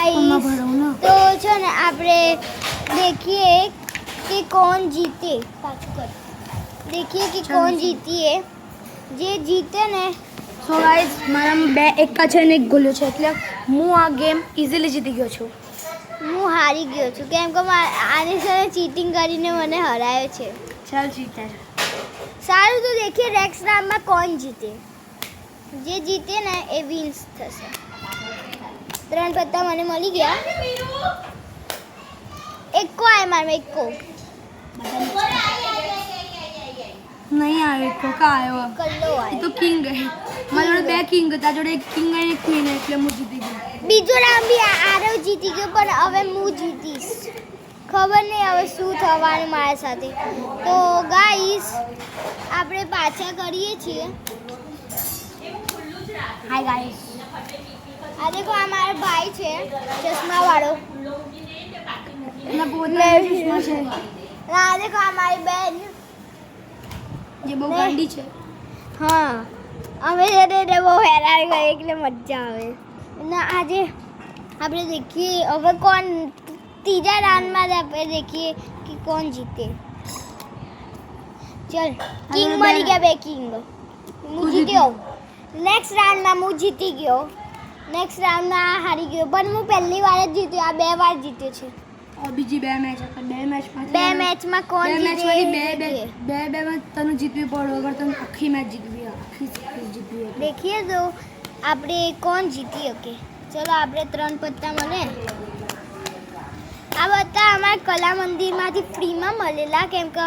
Guys तो છે ને આપણે देखिए कि कौन जीते देखिए कि कौन जीती है જે જીતે ને સો ગાઈસ મારામાં 2 એકા છે ને 1 ગોલ્યો છે એટલે હું આ ગેમ ઇઝીલી જીતી ગયો છું. હું હારી ગયો છું કેમ કે આની સાથે ચીટિંગ કરીને મને હરાયો છે. ચાલ જીતા સારું તો देखिए नेक्स्ट राउंड में कौन जीते જે જીતે ને એ વિન્સ થશે. 3 પત્તા મને મળી ગયા. એકો આય માર એકો નહીં આવ્યો તો કા આવ્યો કલ્લો એ આય તો કિંગ હે મારા જોડે 2 કિંગ હતા જોડે 1 કિંગ અને 1 ક્વીન એટલે હું જીતી ગયો. બીજો રાઉન્ડ બી આરવ જીતી ગયો પણ હવે હું જીતીશ. ખબર નહીં હવે શું થવાનું મારા સાથે. તો ગાઈસ આપણે પાછા કરીએ છીએ. હાય ગાઈસ આ દેખો આ મારો ભાઈ છે ચશ્મા વાળો. એના પોતાના ચશ્મા છે આ દેખો આ મારી બેન જે બહુ ગાંડી છે. હા અમે એને બહુ હેરાન કરીએ એટલે મજા આવે. અને આજે આપણે देखिए હવે કોણ ત્રીજા રાઉન્ડમાં આપણે देखिए कि कौन जीते. ચલ કિંગ મળી ગયા 2 કિંગ. હું જીત્યો. નેક્સ્ટ રાઉન્ડમાં હું જીતી ગયો. નેક્સ્ટ રાઉન્ડમાં હારી ગયો પણ હું પહેલી વાર જ જીત્યો. આ 2 વાર જીત્યો છે. और બીજી 2 મેચ હતા 2 મેચમાં 2 મેચમાં કોણ બે જીતે મેચમાંથી 2 માં તને જીતવી પડે અગર તને આખી મેચ જીતવી આખી જીતવી હોય. देखिए तो આપણે કોણ જીતી શકે. ચલો આપણે 3 પત્તા મળે. આ પત્તા અમારા કલા મંદિરમાંથી ફ્રીમાં મળેલા કેમ કે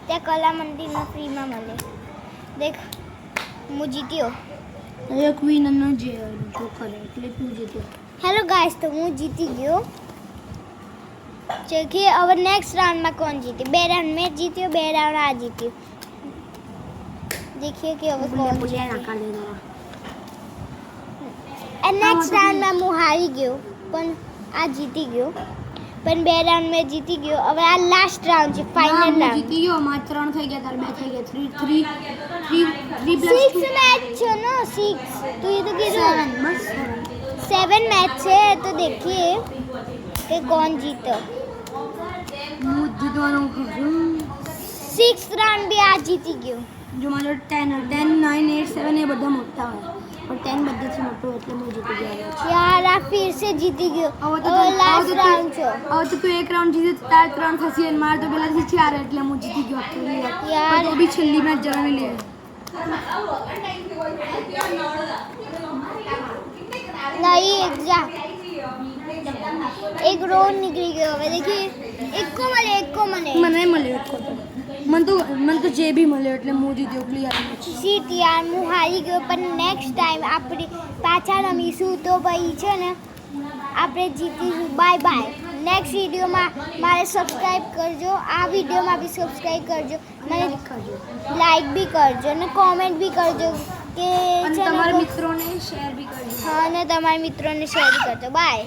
ત્યાં કલા મંદિરમાં ફ્રીમાં મળે. દેખ હું જીત્યો. એ ક્વીન અને જે જોકર એટલે તું જીત્યો. હેલો ગાઈસ તો હું જીતી ગયો. કે હવે નેક્સ્ટ રાઉન્ડમાં કોણ જીતે. 2 રાઉન્ડ મેં જીત્યો 2 રાઉન્ડ આ જીત્યો. देखिए कि હવે કોણ જીતે. નેક્સ્ટ રાઉન્ડમાં હું હારી ગયો પણ આ જીતી ગયો. પણ 2 રાઉન્ડ મેં જીતી ગયો. હવે આ લાસ્ટ રાઉન્ડ છે ફાઇનલ રાઉન્ડ. જીતી ગયો માત્ર 3 થઈ ગયા તાર 2 થઈ ગયા 3 6 મેચ છે ને 6 તું એ તો કીધું 7 मैच है तो देखिए कि कौन जीता. હું જીતવાનું કીધું 6th રાઉન્ડ બી આ જીતી ગયો. જો મારો 10 9 8 7 એ બધા મોટા હોય પણ 10 બધાથી મોટો એટલે હું જીતી ગયો. यार આ ફિર સે જીતી ગયો. હવે લાસ્ટ રાઉન્ડ છે. હવે તો તું 1 રાઉન્ડ જીતે તાર 3 થશે અને માર તો પેલાથી 4 એટલે હું જીતી ગયો આખી યાર. તો બી છેલ્લી મેચ જણાવી લે. नहीं एक जा एक रोड निकली गयो. હવે देखिए એક કો મને મને મળ્યો એક મને તો જે બી મળ્યો એટલે હું જીત્યો ક્લિયર. સીટ યાર હું હારી ગયો પણ નેક્સ્ટ ટાઈમ આપણે પાછા રમીશું તો ભાઈ છે ને આપણે જીતીશું. Bye bye. નેક્સ્ટ વિડીયોમાં મારે સબસ્ક્રાઈબ કરજો. આ વિડીયોમાં બી સબસ્ક્રાઈબ કરજો. મને લાઈક બી કરજો અને કોમેન્ટ બી કરજો કે છે ને તમારા મિત્રોને શેર બી કરજો. હા અને તમારા મિત્રોને શેર કરજો. બાય.